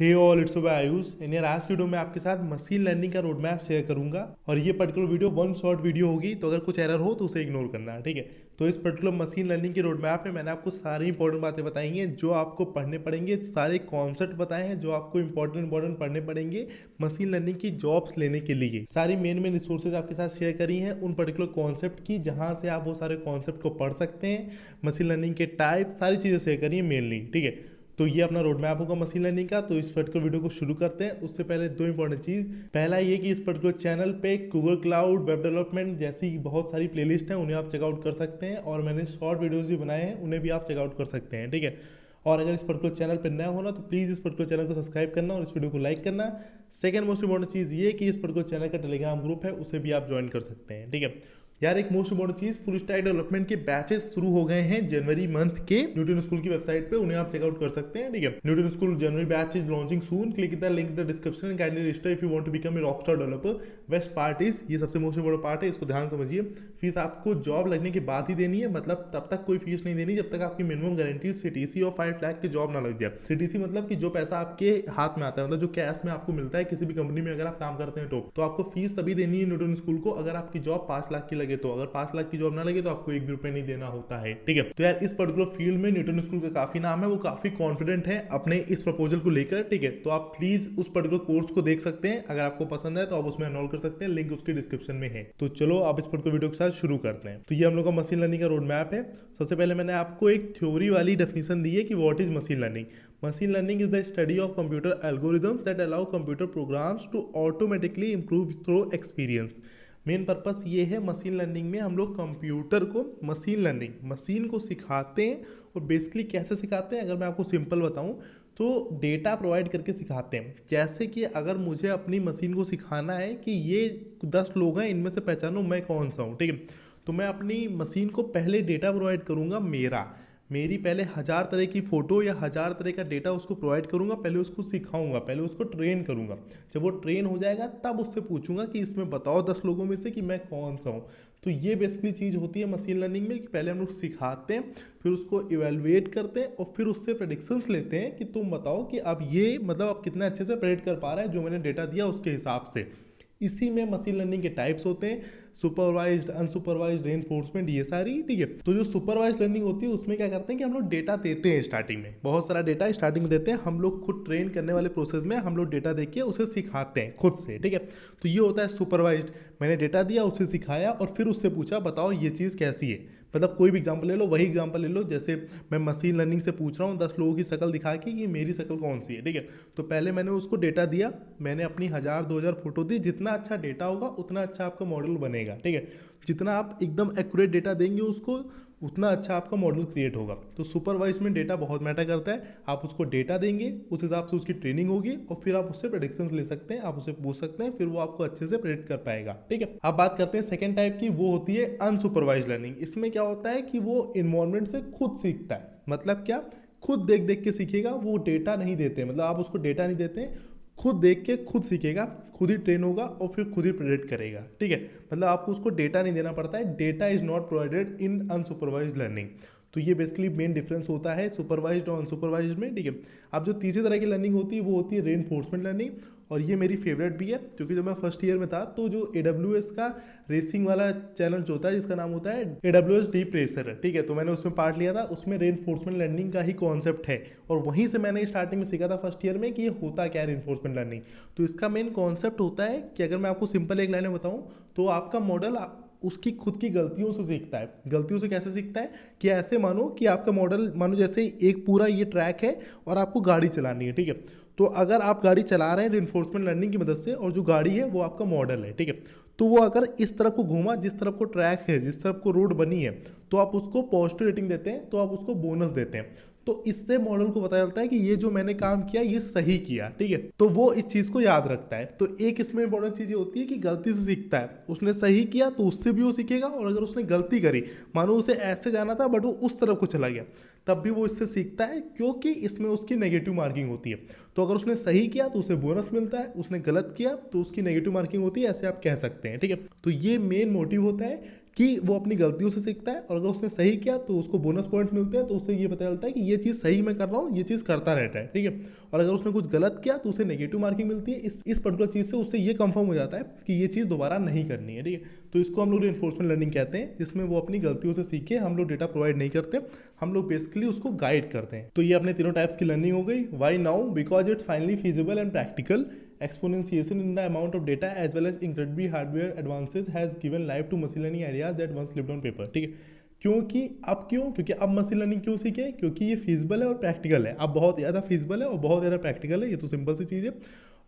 Hey all, it's Ayush and यार आज की वीडियो में आपके साथ मशीन लर्निंग का रोड मैप शेयर करूंगा। और ये particular video one short video होगी, तो अगर कुछ एरर हो तो उसे इग्नोर करना है, ठीक है। तो इस पर्टिकुलर मशीन लर्निंग के रोड मैप में मैंने आपको सारी इंपॉर्टेंट बातें बताई हैं जो आपको पढ़ने पड़ेंगे, सारे कॉन्सेप्ट बताए हैं जो आपको इंपॉर्टेंट पढ़ने पड़ेंगे मशीन लर्निंग की जॉब्स लेने के लिए। सारी मेन रिसोर्सेज आपके साथ शेयर करी हैं उन पर्टिकुलर कॉन्सेप्ट की, जहां से आप वो सारे कॉन्सेप्ट को पढ़ सकते हैं। मशीन लर्निंग के टाइप सारी चीजें शेयर करी हैं मेनली, ठीक है। तो ये अपना रोड मैप होगा मशीन लर्निंग का। तो इस पर्टिकुलर वीडियो को शुरू करते हैं। उससे पहले दो इंपॉर्टेंट चीज, पहला ये कि इस पर्टिकुलर चैनल पे गूगल क्लाउड, वेब डेवलपमेंट जैसी बहुत सारी प्लेलिस्ट हैं, उन्हें आप चेकआउट कर सकते हैं। और मैंने शॉर्ट वीडियोस भी बनाए हैं, उन्हें भी आप चेकआउट कर सकते हैं, ठीक है। और अगर इस पर्टिकुलर चैनल पर नया होना तो प्लीज़ इस पर्टिकुलर चैनल को सब्सक्राइब करना और इस वीडियो को लाइक करना। सेकंड मोस्ट इंपॉर्टेंट चीज़ ये कि इस पर्टिकुलर चैनल का टेलीग्राम ग्रुप है, उसे भी आप ज्वाइन कर सकते हैं, ठीक है। यार एक मोस्ट इंपॉर्टेंट चीज, फुल स्टैक डेवलपमेंट के बैचेस शुरू हो गए हैं जनवरी मंथ के न्यूटन स्कूल की वेबसाइट पे, उन्हें आप चेकआउट कर सकते हैं, ठीक है। Newton school January batch is launching soon, click the link in the description and kindly register if you want to become a rockstar developer. Best part is, ये सबसे मोस्ट इंपॉर्टेंट पार्ट है, इसको ध्यान समझिए, फीस आपको job लगने के बाद ही देनी है। मतलब तब तक कोई फीस नहीं देनी जब तक आपकी मिनिमम गारंटी सीटीसी और 5 लाख की जॉब ना लग जाए। सीटीसी मतलब कि जो पैसा आपके हाथ में आता है, मतलब जो कैश में आपको मिलता है किसी भी कंपनी में अगर आप काम करते हैं तो आपको फीस तभी देनी है न्यूटन स्कूल को अगर आपकी जॉब 5 लाख की लगे। तो अगर 5 लाख की जॉब ना लगे तो आपको 1 भी रुपए नहीं देना होता है, ठीक है। तो यार इस पर्टिकुलर फील्ड में न्यूटन स्कूल का काफी नाम है, वो काफी कॉन्फिडेंट है अपने इस प्रपोजल को लेकर, ठीक है। तो आप प्लीज उस पर्टिकुलर कोर्स को देख सकते हैं, अगर आपको पसंद है तो आप उसमें एनरोल कर सकते हैं, लिंक उसके डिस्क्रिप्शन में है। तो चलो आप इस पर्टिकुलर वीडियो के साथ शुरू करते हैं। तो ये हम लोग का मशीन लर्निंग का रोड मैप है। सबसे पहले मैंने आपको एक थ्योरी वाली डेफिनेशन दी है कि what is machine learning. Machine learning is the study of computer algorithms that allow computer programs to automatically improve through experience. Main purpose ये है मशीन लर्निंग में हम लोग कंप्यूटर को मशीन लर्निंग मशीन को सिखाते हैं। और बेसिकली कैसे सिखाते हैं, अगर मैं आपको सिंपल बताऊं तो डेटा प्रोवाइड करके सिखाते हैं। जैसे कि अगर मुझे अपनी मशीन को सिखाना है कि ये 10 लोग हैं, इनमें से पहचानो मैं कौन सा हूँ, ठीक है। तो मैं अपनी मशीन को पहले डेटा प्रोवाइड करूँगा, मेरी पहले 1000 तरह की फोटो या 1000 तरह का डेटा उसको प्रोवाइड करूंगा, पहले उसको सिखाऊंगा, पहले उसको ट्रेन करूंगा। जब वो ट्रेन हो जाएगा तब उससे पूछूंगा कि इसमें बताओ 10 लोगों में से कि मैं कौन सा हूँ। तो ये बेसिकली चीज़ होती है मशीन लर्निंग में कि पहले हम लोग सिखाते हैं, फिर उसको इवेलुएट करते हैं और फिर उससे प्रेडिक्शंस लेते हैं कि तुम बताओ कि अब ये मतलब आप कितने अच्छे से प्रेडिक्ट कर पा रहा है जो मैंने डेटा दिया उसके हिसाब से। इसी में मशीन लर्निंग के टाइप्स होते हैं, सुपरवाइज्ड, अनसुपरवाइज्ड, रेनफोर्समेंट, ये सारी, ठीक है। तो जो सुपरवाइज्ड लर्निंग होती है उसमें क्या करते हैं कि हम लोग डेटा देते हैं स्टार्टिंग में, बहुत सारा डेटा स्टार्टिंग में देते हैं, हम लोग खुद ट्रेन करने वाले प्रोसेस में हम लोग डेटा देके उसे सिखाते हैं खुद से, ठीक है। तो ये होता है सुपरवाइज्ड, मैंने डेटा दिया, उसे सिखाया और फिर उससे पूछा बताओ ये चीज़ कैसी है। मतलब कोई भी एग्जांपल ले लो, वही एग्जांपल ले लो, जैसे मैं मशीन लर्निंग से पूछ रहा हूँ 10 लोगों की शक्ल दिखा के कि मेरी शक्ल कौन सी है, ठीक है। तो पहले मैंने उसको डेटा दिया, मैंने अपनी 1000-2000 फोटो दी, जितना अच्छा डेटा होगा उतना अच्छा आपका मॉडल बनेगा, ठीक है। जितना आप एकदम एक्यूरेट डेटा देंगे उसको उतना अच्छा आपका मॉडल क्रिएट होगा। तो सुपरवाइज में डेटा बहुत मैटर करता है, आप उसको डेटा देंगे, उस हिसाब से उसकी ट्रेनिंग होगी और फिर आप उससे प्रेडिक्शंस ले सकते हैं, आप उसे पूछ सकते हैं, फिर वो आपको अच्छे से प्रेडिक्ट कर पाएगा, ठीक है। अब बात करते हैं सेकंड टाइप की, वो होती है अनसुपरवाइज लर्निंग। इसमें क्या होता है कि वो इन्वायरमेंट से खुद सीखता है। मतलब क्या, खुद देख देख के सीखेगा, वो डेटा नहीं देते, मतलब आप उसको डेटा नहीं देते, खुद देख के खुद सीखेगा, खुद ही ट्रेन होगा और फिर खुद ही प्रेडिक्ट करेगा, ठीक है। मतलब आपको उसको डेटा नहीं देना पड़ता है, data is not provided in unsupervised learning. तो ये बेसिकली मेन डिफरेंस होता है सुपरवाइज्ड और अनसुपरवाइज्ड में, ठीक है। अब जो तीसरी तरह की लर्निंग होती है वो होती है रेनफोर्समेंट लर्निंग, और ये मेरी फेवरेट भी है क्योंकि जब मैं फर्स्ट ईयर में था तो जो AWS का रेसिंग वाला चैनल जो होता है जिसका नाम होता है AWS डीप रेसर, ठीक है। तो मैंने उसमें पार्ट लिया था, उसमें रेनफोर्समेंट लर्निंग का ही कॉन्सेप्ट है और वहीं से मैंने स्टार्टिंग में सीखा था फर्स्ट ईयर में कि ये होता क्या है रेनफोर्समेंट लर्निंग। तो इसका मेन कॉन्सेप्ट होता है कि अगर मैं आपको सिंपल एक लाइन में बताऊं तो आपका मॉडल उसकी खुद की गलतियों से सीखता है। गलतियों से कैसे सीखता है कि ऐसे मानो कि आपका मॉडल, मानो जैसे एक पूरा ये ट्रैक है और आपको गाड़ी चलानी है, ठीक है। तो अगर आप गाड़ी चला रहे हैं रेनफोर्समेंट लर्निंग की मदद से और जो गाड़ी है वो आपका मॉडल है, ठीक है। तो वो अगर इस तरफ को घूमा, जिस तरफ को ट्रैक है, जिस तरफ को रोड बनी है, तो आप उसको पॉजिटिव रेटिंग देते हैं, तो आप उसको बोनस देते हैं। तो इससे मॉडल को पता चलता है कि ये जो मैंने काम किया ये सही किया, ठीक है। तो वो इस चीज को याद रखता है। तो एक इसमें इंपॉर्टेंट चीज ये होती है कि गलती से सीखता है, उसने सही किया तो उससे भी वो सीखेगा, और अगर उसने गलती करी, मानो उसे ऐसे जाना था बट वो उस तरफ को चला गया, तब भी वो इससे सीखता है क्योंकि इसमें उसकी नेगेटिव मार्किंग होती है। तो अगर उसने सही किया तो उसे बोनस मिलता है, उसने गलत किया तो उसकी नेगेटिव मार्किंग होती है, ऐसे आप कह सकते हैं, ठीक है। तो ये मेन मोटिव होता है कि वो अपनी गलतियों से सीखता है और अगर उसने सही किया तो उसको बोनस पॉइंट्स मिलते हैं, तो उससे ये पता चलता है कि ये चीज़ सही मैं कर रहा हूँ, ये चीज़ करता रहता है, ठीक है। और अगर उसने कुछ गलत किया तो उसे नेगेटिव मार्किंग मिलती है। इस पर्टिकुलर चीज़ से उससे ये कंफर्म हो जाता है कि ये चीज़ दोबारा नहीं करनी है, ठीक है। तो इसको हम लोग रिइंफोर्समेंट लर्निंग कहते हैं, जिसमें वो अपनी गलतियों से सीखे। हम लोग डेटा प्रोवाइड नहीं करते, हम लोग बेसिकली उसको गाइड करते हैं। तो ये अपने तीनों टाइप्स की लर्निंग हो गई। Why now? Because it's finally feasible and practical. Exponentiation in the amount of data as well as incredibly hardware advances has given life to machine learning ideas that once lived on paper, ठीक है। क्योंकि अब machine learning क्यों सीखे? क्योंकि ये feasible है और प्रैक्टिकल है। अब बहुत ज़्यादा फीजिबल है और बहुत ज़्यादा प्रैक्टिकल है, ये तो सिंपल सी चीज़ है।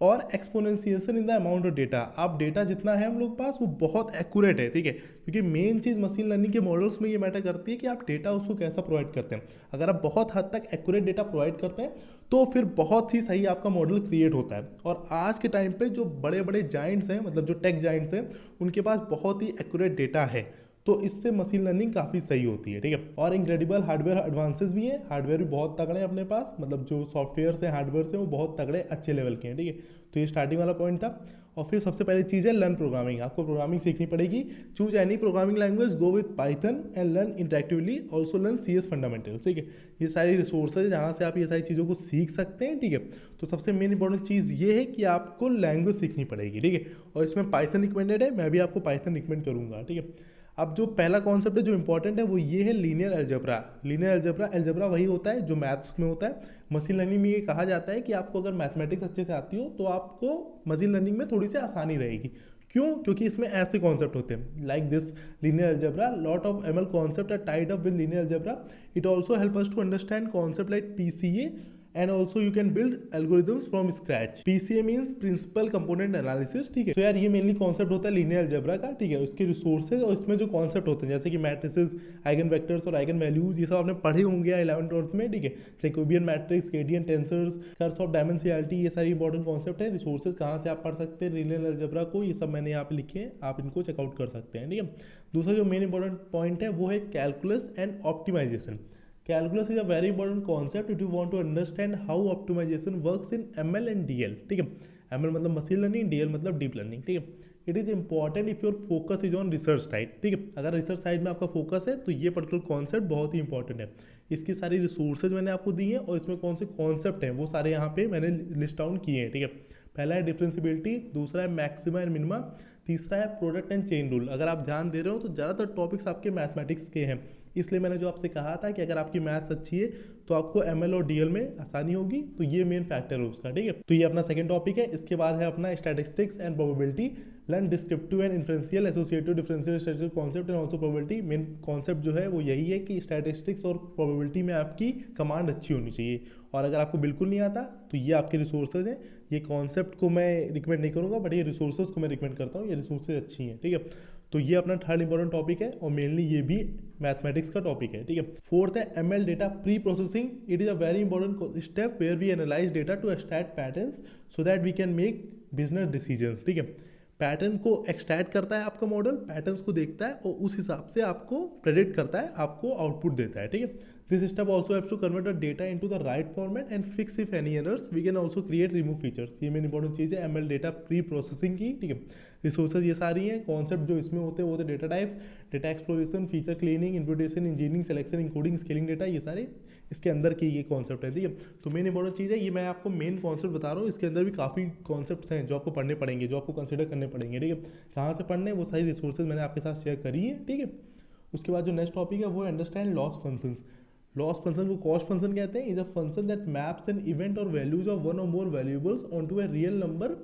और exponentiation in the amount of data, अब डेटा जितना है हम लोग पास वो बहुत एक्यूरेट है, ठीक है। क्योंकि मेन चीज़ मशीन लर्निंग के मॉडल्स में ये मैटर करती है कि आप डेटा उसको कैसा प्रोवाइड करते हैं। अगर आप बहुत हद तक एक्यूरेट डेटा प्रोवाइड करते हैं तो फिर बहुत ही सही आपका मॉडल क्रिएट होता है। और आज के टाइम पे जो बड़े बड़े जाइंट्स हैं, मतलब जो टेक जाइंट्स हैं, उनके पास बहुत ही एक्यूरेट डेटा है, तो इससे मशीन लर्निंग काफ़ी सही होती है, ठीक है। और इनक्रेडिबल हार्डवेयर एडवांसेस भी हैं, हार्डवेयर भी बहुत तगड़े हैं अपने पास, मतलब जो सॉफ्टवेयर से हार्डवेयर से वो बहुत तगड़े अच्छे लेवल के हैं, ठीक है। तो ये स्टार्टिंग वाला पॉइंट था। और फिर सबसे पहली चीज़ है लर्न प्रोग्रामिंग। आपको प्रोग्रामिंग सीखनी पड़ेगी। Choose any programming language, go with Python and learn interactively, also learn CS fundamentals, ठीक है। ये सारी रिसोर्सेज जहाँ से आप ये सारी चीज़ों को सीख सकते हैं, ठीक है। तो सबसे मेन इंपॉर्टेंट चीज़ ये है कि आपको लैंग्वेज सीखनी पड़ेगी, ठीक है। और इसमें पाइथन रिकमेंडेड है, मैं भी आपको पाइथन रिकमेंड करूँगा, ठीक है। अब जो पहला कॉन्सेप्ट है जो इंपॉर्टेंट है वो ये है लीनियर अलजेब्रा। लीनियर अलजेब्रा वही होता है जो मैथ्स में होता है। मशीन लर्निंग में ये कहा जाता है कि आपको अगर मैथमेटिक्स अच्छे से आती हो तो आपको मशीन लर्निंग में थोड़ी सी आसानी रहेगी। क्यों? क्योंकि इसमें ऐसे कॉन्सेप्ट होते हैं like this linear algebra, lot of ML concept are tied up with linear algebra. It also help us to understand concept like PCA and also you can build algorithms from scratch. PCA means principal component analysis, ठीक है। तो यार ये mainly concept होता है linear algebra का, ठीक है। उसके रिसोर्सेज और इसमें जो कॉन्सेप्ट होते हैं जैसे कि मैट्रिसेस, आइगन वेक्टर्स और आइगन वैल्यूज, ये सब आपने पढ़े होंगे 11th में, ठीक है। Jacobian matrix, Cartesian tensors, curse of dimensionality, ये सारी इंपॉर्टेंट कॉन्सेप्ट है। रिसोर्सेज कहाँ से आप पढ़ सकते हैं लीनियर अलजेब्रा को, ये सब मैंने यहाँ पे लिखे हैं, आप इनको चेकआउट कर सकते हैं, ठीक है। दूसरा जो मेन इंपॉर्टेंट पॉइंट है वो है calculus and optimisation. Calculus is a very important concept if you want to understand how optimization works in ML and DL, ठीक है। ML मतलब मशीन लर्निंग, DL मतलब डीप लर्निंग, ठीक है। It is important if your focus is on research side, ठीक है। अगर research side में आपका फोकस है तो ये पर्टिकुलर कॉन्सेप्ट बहुत ही इंपॉर्टेंट है। इसकी सारी रिसोर्सेज मैंने आपको दी हैं और इसमें कौन से कॉन्सेप्ट हैं वो सारे यहाँ पे मैंने लिस्ट डाउन किए हैं, ठीक है। पहला है डिफरेंशियबिलिटी, दूसरा है मैक्सिमा एंड मिनिमा, तीसरा है प्रोडक्ट एंड चेन रूल। अगर आप ध्यान दे रहे हो तो ज़्यादातर टॉपिक्स आपके मैथमेटिक्स के हैं, इसलिए मैंने जो आपसे कहा था कि अगर आपकी मैथ्स अच्छी है तो आपको ML और DL में आसानी होगी, तो ये मेन फैक्टर है उसका, ठीक है। तो ये अपना सेकंड टॉपिक है। इसके बाद है अपना statistics and probability, learn descriptive and inferential associative differential statistics concept and also probability. Main concept जो है वो यही है कि स्टैटिस्टिक्स और प्रोबेबिलिटी में आपकी कमांड अच्छी होनी चाहिए। और अगर आपको बिल्कुल नहीं आता तो ये आपके रिसोर्सेज हैं। ये कॉन्सेप्ट को मैं रिकमेंड नहीं करूँगा, बट ये रिसोर्सेज को मैं रिकमेंड करता हूँ, ये रिसोर्सेज अच्छी हैं, ठीक है। तो ये अपना थर्ड इंपॉर्टेंट टॉपिक है और मेनली ये भी मैथमेटिक्स का टॉपिक है, ठीक है। फोर्थ है ML data pre processing. It is a very important step where we analyse data to extract patterns so that we can make business decisions, ठीक है। पैटर्न को एक्सट्रैक्ट करता है आपका मॉडल, पैटर्न्स को देखता है और उस हिसाब से आपको प्रेडिक्ट करता है, आपको आउटपुट देता है, ठीक है। This step also haves to convert the data into the right format and fix if any errors. We can also create remove features. ये मेन इंपॉर्टेंट चीज़ है ML डेटा प्री प्रोसेसिंग की, ठीक है। रिसोर्सेज ये सारी हैं। कॉन्सेप्ट जो इसमें होते हैं वो होते data types, data exploration, feature cleaning, imputation, engineering, selection, encoding, scaling data, ये सारे इसके अंदर की ये कॉन्सेप्ट है, ठीक है। तो मेन इंपॉर्टेंट चीज़ है ये, मैं आपको मेन कॉन्सेप्ट बता रहा हूँ। इसके अंदर भी काफ़ी कॉन्सेप्ट्स हैं जो आपको पढ़ने पड़ेंगे, जो आपको कंसिडर करने पड़ेंगे, ठीक है। कहाँ से पढ़ने, वो सारी रिसोर्सेज मैंने आपके साथ शेयर करी है, ठीक है। उसके बाद जो नेक्स्ट टॉपिक है वो understand loss functions. Loss function को कॉस्ट फंक्शन कहते हैं। Is a function that maps an event or values of one or more variables onto a real number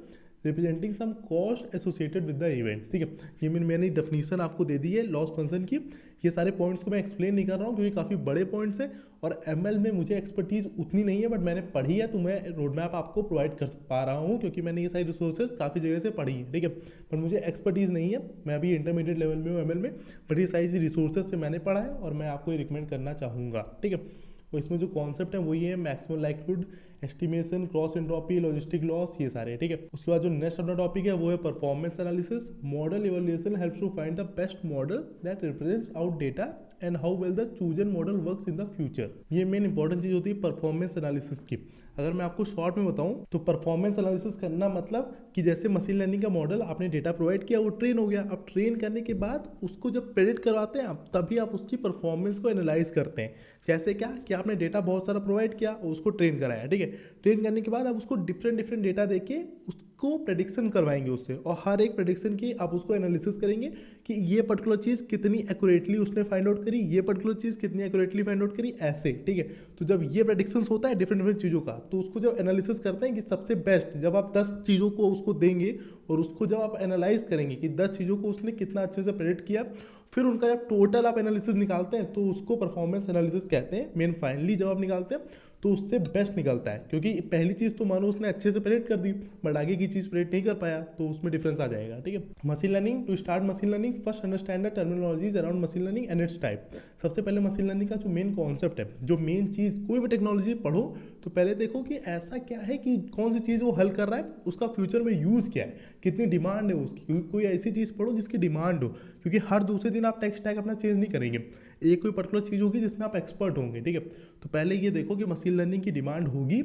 representing some cost associated with the event, ठीक है। ये मैंने definition आपको दे दी है loss function की। ये सारे पॉइंट्स को मैं एक्सप्लेन नहीं कर रहा हूँ क्योंकि काफ़ी बड़े पॉइंट्स हैं और ML में मुझे एक्सपर्टीज़ उतनी नहीं है, बट मैंने पढ़ी है तो मैं रोड मैप आपको प्रोवाइड कर पा रहा हूँ क्योंकि मैंने ये सारी रिसोर्सेज काफ़ी जगह से पढ़ी है, ठीक है। पर मुझे एक्सपर्टीज़ नहीं है, मैं अभी इंटरमीडिएट लेवल में हूँ ML में, बट ये सारी रिसोर्सेज से मैंने पढ़ा है और मैं आपको ये रिकमेंड करना चाहूँगा, ठीक है। और इसमें जो कॉन्सेप्ट है वो ये है maximum likelihood estimation, cross entropy, logistic loss, ये सारे, ठीक है। उसके बाद जो नेक्स्ट अपना टॉपिक है वो है performance analysis. Model evaluation helps to find the best model that represents out data and how well the chosen model works in the future. ये मेन इंपॉर्टेंट चीज़ होती है परफॉर्मेंस एनालिसिस की। अगर मैं आपको शॉर्ट में बताऊं तो परफॉर्मेंस एनालिसिस करना मतलब कि जैसे मशीन लर्निंग का मॉडल आपने डेटा प्रोवाइड किया, वो ट्रेन हो गया। अब ट्रेन करने के बाद उसको जब प्रेडिक्ट करवाते हैं आप, तभी आप उसकी परफॉर्मेंस को एनालाइज करते हैं। कैसे क्या कि आपने डेटा बहुत सारा प्रोवाइड किया और उसको ट्रेन कराया, ठीक है। ट्रेन करने के बाद आप उसको डिफरेंट डेटा देके उसको प्रेडिक्शन करवाएंगे उससे, और हर एक प्रेडिक्शन की आप उसको एनालिसिस करेंगे कि ये पर्टिकुलर चीज़ कितनी एक्यूरेटली उसने फाइंड आउट करी, ये पर्टिकुलर चीज़ कितनी एक्यूरेटली फाइंड आउट करी, ऐसे, ठीक है। तो जब ये प्रेडिक्शन होता है डिफरेंट चीज़ों का, तो उसको जब एनालिसिस करते हैं कि सबसे बेस्ट, जब आप 10 चीज़ों को उसको देंगे और उसको जब आप एनालाइज करेंगे कि 10 चीज़ों को उसने कितना अच्छे से प्रेडिक्ट किया, फिर उनका जब टोटल आप एनालिसिस निकालते हैं तो उसको परफॉर्मेंस एनालिसिस कहते हैं। मेन फाइनली जब आप निकालते हैं तो उससे बेस्ट निकलता है, क्योंकि पहली चीज़ तो मानो उसने अच्छे से प्रेडिक्ट कर दी बट आगे की चीज़ प्रेडिक्ट नहीं कर पाया, तो उसमें डिफरेंस आ जाएगा, ठीक है। Machine learning, to start machine learning first understand the terminologies around machine learning and its type. सबसे पहले मशीन लर्निंग का जो मेन कॉन्सेप्ट है, जो मेन चीज़, कोई भी टेक्नोलॉजी पढ़ो तो पहले देखो कि ऐसा क्या है कि कौन सी चीज़ वो हल कर रहा है, उसका फ्यूचर में यूज़ क्या है, कितनी डिमांड है उसकी, क्योंकि कोई ऐसी चीज़ पढ़ो जिसकी डिमांड हो, क्योंकि हर दूसरे दिन आप टेक स्टैक अपना चेंज नहीं करेंगे, एक कोई पर्टिकुलर चीज़ होगी जिसमें आप एक्सपर्ट होंगे, ठीक है। तो पहले ये देखो कि मशीन लर्निंग की डिमांड होगी,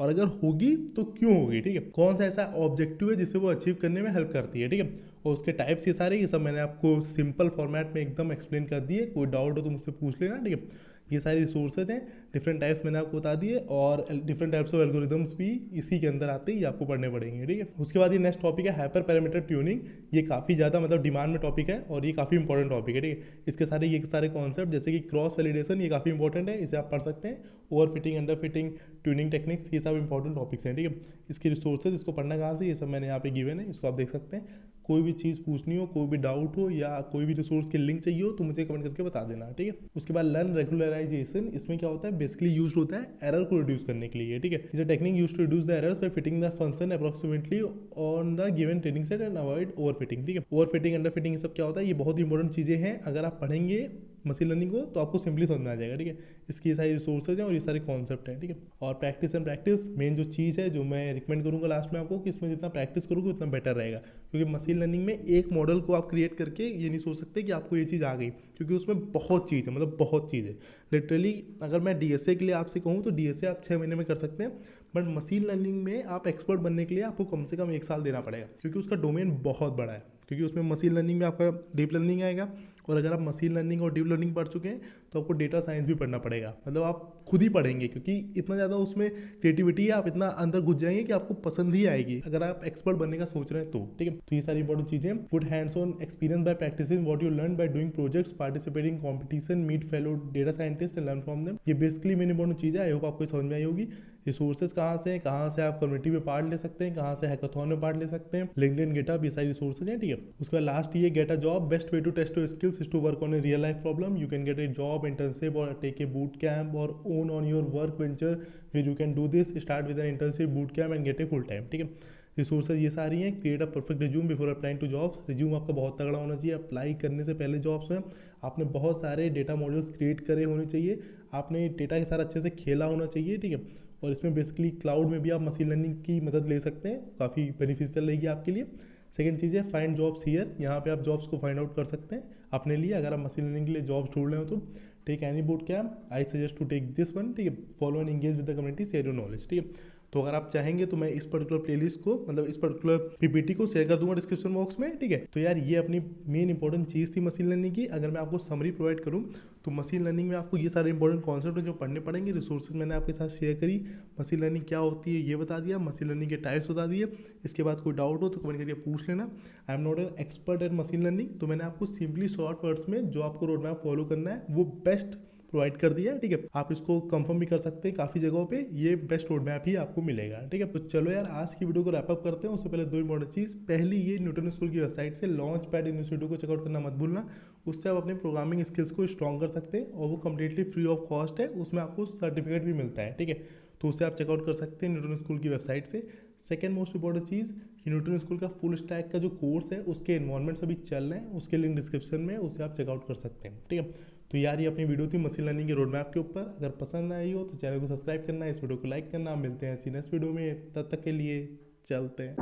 और अगर होगी तो क्यों होगी, ठीक है, कौन सा ऐसा ऑब्जेक्टिव है जिसे वो अचीव करने में हेल्प करती है, ठीक है। और उसके टाइप्स ये सारे, ये सब मैंने आपको सिंपल फॉर्मेट में एकदम एक्सप्लेन कर दिए, कोई डाउट हो तो मुझसे पूछ लेना, ठीक है। ये सारी रिसोर्सेज हैं, डिफरेंट टाइप्स मैंने आपको बता दिए, और डिफरेंट टाइप्स ऑफ एल्गोरिदम्स भी इसी के अंदर आते ही आपको पढ़ने पड़ेंगे, ठीक है। उसके बाद ये नेक्स्ट टॉपिक है हाइपर पैरामीटर ट्यूनिंग। ये काफ़ी ज़्यादा मतलब डिमांड में टॉपिक है और ये काफ़ी इंपॉर्टेंट टॉपिक है, ठीक है। इसके सारे ये सारे कॉन्सेप्ट जैसे कि क्रॉस वैलिडेशन, ये काफ़ी इंपॉर्टेंट है, इसे आप पढ़ सकते हैं। Over fitting, under fitting, tuning techniques, ये सब इंपॉर्टेंट टॉपिक्स हैं, ठीक है। इसके रिसोर्सेज, इसको पढ़ना कहाँ से, ये सब मैंने यहाँ पे गिवन है, इसको आप देख सकते हैं। कोई भी चीज़ पूछनी हो, कोई भी डाउट हो या कोई भी रिसोर्स की लिंक चाहिए हो तो मुझे कमेंट करके बता देना, ठीक है। उसके बाद लर्न रेगुलराइजेशन, इसमें क्या होता है, बेसिकली यूज होता है एरर को रिड्यूस करने के लिए, ठीक है। इस technique use to reduce the errors by fitting the function approximately on the given training set and avoid over fitting, ठीक है। ओवर फिटिंग, अंडर फिटिंग, ये सब क्या होता है, ये बहुत इंपॉर्टेंट चीज़ें हैं। अगर आप पढ़ेंगे मशीन लर्निंग को तो आपको सिंपली समझ में आ जाएगा, ठीक है। इसकी सारी रिसोर्सेज हैं और ये सारे कॉन्सेप्ट हैं, ठीक है। और प्रैक्टिस एंड प्रैक्टिस मेन जो चीज़ है, जो मैं रिकमेंड करूँगा लास्ट में आपको, कि इसमें जितना प्रैक्टिस करोगे उतना बेटर रहेगा, क्योंकि मशीन लर्निंग में एक मॉडल को आप क्रिएट करके ये नहीं सोच सकते कि आपको ये चीज़ आ गई, क्योंकि उसमें बहुत चीज़ है, मतलब बहुत चीज़ है लिटरली। अगर मैं डीएसए के लिए आपसे कहूँ तो डीएसए आप 6 महीने में कर सकते हैं, बट मशीन लर्निंग में आप एक्सपर्ट बनने के लिए आपको कम से कम 1 साल देना पड़ेगा, क्योंकि उसका डोमेन बहुत बड़ा है। क्योंकि उसमें मशीन लर्निंग में आपका डीप लर्निंग आएगा, और अगर आप मशीन लर्निंग और डीप लर्निंग पढ़ चुके हैं तो आपको डेटा साइंस भी पढ़ना पड़ेगा, मतलब आप खुद ही पढ़ेंगे, क्योंकि इतना ज़्यादा उसमें क्रिएटिविटी है, आप इतना अंदर घुस जाएंगे कि आपको पसंद ही आएगी अगर आप एक्सपर्ट बनने का सोच रहे हैं तो, ठीक है। तो ये सारी इंपॉर्टेंट चीज़ें, good hands on experience by practising what you learn by doing projects, participating competition, meet fellow data scientist and learn from them, ये बेसिकली मेन इंपॉर्टेंट चीज़ है। आई होप आपको समझ में आई होगी। रिसोर्सेज कहाँ से हैं, कहाँ से आप कम्युनिटी में पार्ट ले सकते हैं, कहाँ से हैकाथॉन में पार्ट ले सकते हैं, लिंक्डइन, गिटहब, ये सारी रिसोर्सेज हैं, ठीक है। उसके बाद लास्ट ये get a job, best way to test your skills is to work on a real life problem, you can get a job, internship और टेक ए बूट कैम्प और own on your work venture where you can do this, start with an internship, boot camp and get a full time, ठीक है। Resources ये सारी हैं। Create a perfect resume before applying to jobs, resume आपका बहुत तगड़ा होना चाहिए। अप्लाई करने से पहले जॉब्स में आपने बहुत सारे डेटा मॉडल्स क्रिएट करे होने चाहिए, आपने डेटा के साथ अच्छे से खेला होना चाहिए, ठीक है। और इसमें बेसिकली क्लाउड में भी आप मशीन लर्निंग की मदद ले सकते हैं, काफ़ी बेनिफिशियल रहेगी आपके लिए। सेकंड चीज़ है फाइंड जॉब्स हियर, यहाँ पे आप जॉब्स को फाइंड आउट कर सकते हैं अपने लिए। अगर आप मशीन लर्निंग के लिए जॉब्स ढूंढ रहे हो तो take any boot camp, I suggest to take this one, ठीक है। Follow and engage with the community, share your knowledge, ठीक है। तो अगर आप चाहेंगे तो मैं इस पर्टिकुलर प्लेलिस्ट को, मतलब इस पर्टिकुलर पीपीटी को शेयर कर दूंगा डिस्क्रिप्शन बॉक्स में, ठीक है। तो यार ये अपनी मेन इंपॉर्टेंट चीज़ थी मशीन लर्निंग की। अगर मैं आपको समरी प्रोवाइड करूँ तो मशीन लर्निंग में आपको ये सारे इंपॉर्टेंट कॉन्सेप्ट जो पढ़ने पड़ेंगे, रिसोर्सेज मैंने आपके साथ शेयर करी, मशीन लर्निंग क्या होती है ये बता दिया, मशीन लर्निंग के टाइप्स बता दिए। इसके बाद कोई डाउट हो तो कमेंट करके पूछ लेना। I am not an expert at machine learning, तो मैंने आपको सिंपली शॉर्ट वर्ड्स में जो आपको रोड मैप फॉलो करना है वो बेस्ट प्रोवाइड कर दिया है, ठीक है। आप इसको कंफर्म भी कर सकते हैं, काफ़ी जगहों पे ये बेस्ट रोड मैप ही आपको मिलेगा, ठीक है। तो चलो यार आज की वीडियो को रैप अप करते हैं। उससे पहले दो इंपॉर्टेंट चीज़, पहली ये न्यूटन स्कूल की वेबसाइट से लॉन्च पैड इनिशिएटिव को चेकआउट करना मत भूलना, उससे आप अपने प्रोग्रामिंग स्किल्स को स्ट्रॉन्ग कर सकते हैं और वो कम्प्लीटली फ्री ऑफ कॉस्ट है, उसमें आपको सर्टिफिकेट भी मिलता है, ठीक है। तो उससे आप चेकआउट कर सकते हैं न्यूटन स्कूल की वेबसाइट से। सेकंड मोस्ट इंपॉर्टेंट चीज़, न्यूटन स्कूल का फुल स्टैक का जो कोर्स है उसके एनवायरमेंट्स अभी चल रहे हैं, उसके लिंक डिस्क्रिप्शन में, उसे आप चेकआउट कर सकते हैं, ठीक है। तो यार ये अपनी वीडियो थी मशीन लर्निंग के रोड मैप के ऊपर। अगर पसंद आई हो तो चैनल को सब्सक्राइब करना, इस वीडियो को लाइक करना। मिलते हैं ऐसी नेक्स्ट वीडियो में, तब तक के लिए चलते हैं।